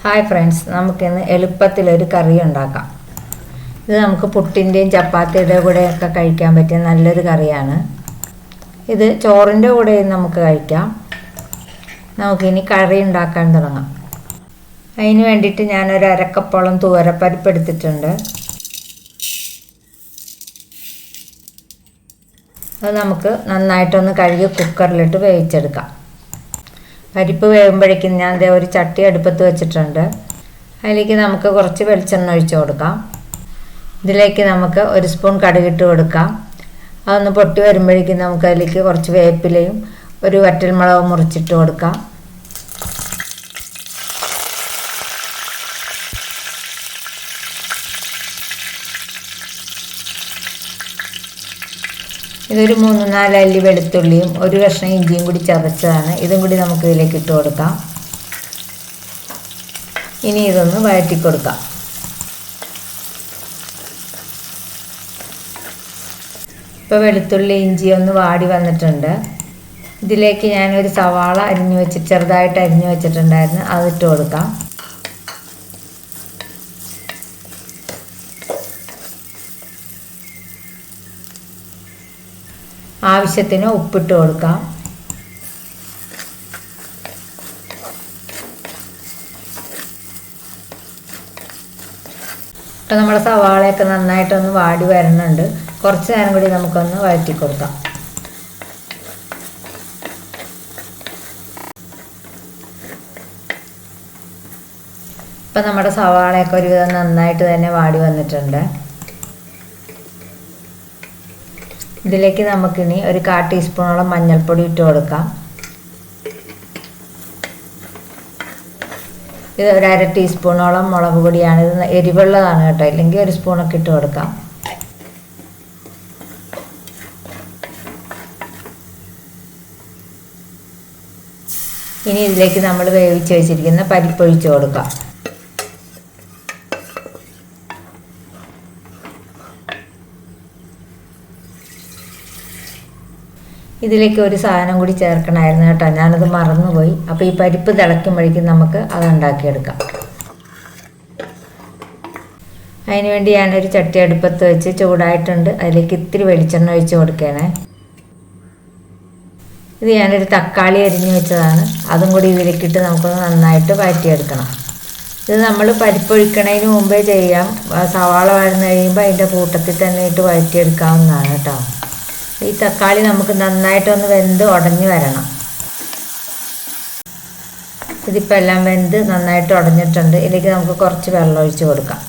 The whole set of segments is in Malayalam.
ഹായ് ഫ്രണ്ട്സ്, നമുക്കിന്ന് എളുപ്പത്തിലൊരു കറി ഉണ്ടാക്കാം. ഇത് നമുക്ക് പുട്ടിൻ്റെയും ചപ്പാത്തിയുടെ കൂടെയൊക്കെ കഴിക്കാൻ പറ്റിയ നല്ലൊരു കറിയാണ്. ഇത് ചോറിൻ്റെ കൂടെയും നമുക്ക് കഴിക്കാം. നമുക്കിനി കറി ഉണ്ടാക്കാൻ തുടങ്ങാം. അതിന് വേണ്ടിയിട്ട് ഞാനൊരു അരക്കപ്പോളം തുവരപ്പരിപ്പ് എടുത്തിട്ടുണ്ട്. അത് നമുക്ക് നന്നായിട്ടൊന്ന് കഴുകി കുക്കറിലിട്ട് വേവിച്ചെടുക്കാം. പരിപ്പ് വേകുമ്പോഴേക്കും ഞാൻ ഒരു ചട്ടി അടുപ്പത്ത് വെച്ചിട്ടുണ്ട്. അതിലേക്ക് നമുക്ക് കുറച്ച് വെളിച്ചെണ്ണ ഒഴിച്ച് കൊടുക്കാം. ഇതിലേക്ക് നമുക്ക് ഒരു സ്പൂൺ കടുകിട്ട് കൊടുക്കാം. അതൊന്ന് പൊട്ടി വരുമ്പോഴേക്കും നമുക്ക് അതിലേക്ക് കുറച്ച് വേപ്പിലയും ഒരു വറ്റൽമുളകും മുറിച്ചിട്ട് കൊടുക്കാം. ഇതൊരു 3-4 അല്ലി വെളുത്തുള്ളിയും ഒരു കഷ്ണം ഇഞ്ചിയും കൂടി ചതച്ചതാണ്. ഇതും കൂടി നമുക്ക് ഇതിലേക്ക് ഇട്ട് കൊടുക്കാം. ഇനി ഇതൊന്ന് വഴറ്റി കൊടുക്കാം. ഇപ്പോൾ വെളുത്തുള്ളി ഇഞ്ചി ഒന്ന് വാടി വന്നിട്ടുണ്ട്. ഇതിലേക്ക് ഞാനൊരു സവാള ചെറുതായിട്ട് അരിഞ്ഞു വെച്ചിട്ടുണ്ടായിരുന്നു. അതിട്ട് കൊടുക്കാം. ആവശ്യത്തിന് ഉപ്പിട്ട് കൊടുക്കാം. ഇപ്പം നമ്മുടെ സവാളയൊക്കെ നന്നായിട്ടൊന്ന് വാടി വരുന്നുണ്ട്. കുറച്ച് നേരം കൂടി നമുക്കൊന്ന് വഴറ്റി കൊടുക്കാം. ഇപ്പം നമ്മുടെ സവാളയൊക്കെ ഒരുവിധം നന്നായിട്ട് തന്നെ വാടി വന്നിട്ടുണ്ട്. ഇതിലേക്ക് നമുക്കിനി ഒരു 1/4 ടീസ്പൂണോളം മഞ്ഞൾപ്പൊടി ഇട്ട് കൊടുക്കാം. ഇത് ഒരു 1/2 ടീസ്പൂണോളം മുളക് പൊടിയാണ്. ഇത് എരിവുള്ളതാണ് കേട്ടോ, ഇല്ലെങ്കിൽ ഒരു സ്പൂണൊക്കെ ഇട്ട് കൊടുക്കാം. ഇനി ഇതിലേക്ക് നമ്മൾ വേവിച്ച് വെച്ചിരിക്കുന്ന പരിപ്പൊഴിച്ച് കൊടുക്കാം. ഇതിലേക്ക് ഒരു സാധനം കൂടി ചേർക്കണമായിരുന്നു കേട്ടോ, ഞാനത് മറന്നുപോയി. അപ്പോൾ ഈ പരിപ്പ് തിളയ്ക്കുമ്പോഴേക്കും നമുക്ക് അത് ഉണ്ടാക്കിയെടുക്കാം. അതിനുവേണ്ടി ഞാനൊരു ചട്ടി അടുപ്പത്ത് വെച്ച് ചൂടായിട്ടുണ്ട്. അതിലേക്ക് ഇത്തിരി വെളിച്ചെണ്ണ ഒഴിച്ച് കൊടുക്കണേ. ഇത് ഞാനൊരു തക്കാളി അരിഞ്ഞ് വെച്ചതാണ്. അതും കൂടി ഇതിലേക്കിട്ട് നമുക്കൊന്ന് നന്നായിട്ട് വഴറ്റിയെടുക്കണം. ഇത് നമ്മൾ പരിപ്പൊഴിക്കണതിന് മുമ്പേ ചെയ്യാം. സവാള വഴന്ന് കഴിയുമ്പോൾ അതിൻ്റെ കൂട്ടത്തിൽ തന്നെ ഇട്ട് വഴറ്റിയെടുക്കാവുന്നതാണ് കേട്ടോ. ഈ തക്കാളി നമുക്ക് നന്നായിട്ടൊന്ന് വെന്ത് ഉടഞ്ഞു വരണം. ഇതിപ്പോൾ എല്ലാം വെന്ത് നന്നായിട്ട് ഉടഞ്ഞിട്ടുണ്ട്. ഇതിലേക്ക് നമുക്ക് കുറച്ച് വെള്ളം ഒഴിച്ച് കൊടുക്കാം.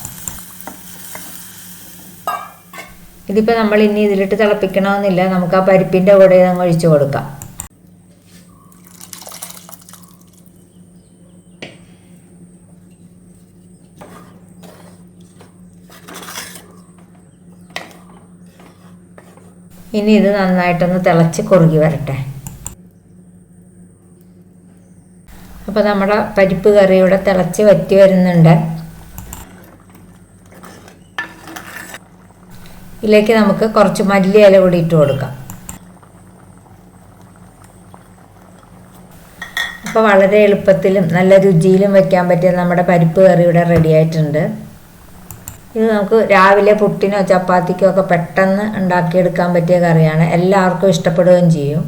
ഇതിപ്പോൾ നമ്മൾ ഇനി ഇതിലിട്ട് തിളപ്പിക്കണമെന്നില്ല, നമുക്ക് ആ പരിപ്പിൻ്റെ കൂടെ അങ്ങ് ഒഴിച്ച് കൊടുക്കാം. ഇനി ഇത് നന്നായിട്ടൊന്ന് തിളച്ച് കുറുകി വരട്ടെ. അപ്പോൾ നമ്മുടെ പരിപ്പ് കറിയുടെ തിളച്ച് വറ്റി വരുന്നുണ്ട്. ഇതിലേക്ക് നമുക്ക് കുറച്ച് മല്ലിയില കൂടി ഇട്ട് കൊടുക്കാം. അപ്പോൾ വളരെ എളുപ്പത്തിലും നല്ല രുചിയിലും വെക്കാൻ പറ്റിയ നമ്മുടെ പരിപ്പ് കറിയുടെ റെഡി ആയിട്ടുണ്ട്. ഇത് നമുക്ക് രാവിലെ പുട്ടിനോ ചപ്പാത്തിക്കോ ഒക്കെ പെട്ടെന്ന് ഉണ്ടാക്കിയെടുക്കാൻ പറ്റിയ കറിയാണ്. എല്ലാവർക്കും ഇഷ്ടപ്പെടുകയും ചെയ്യും.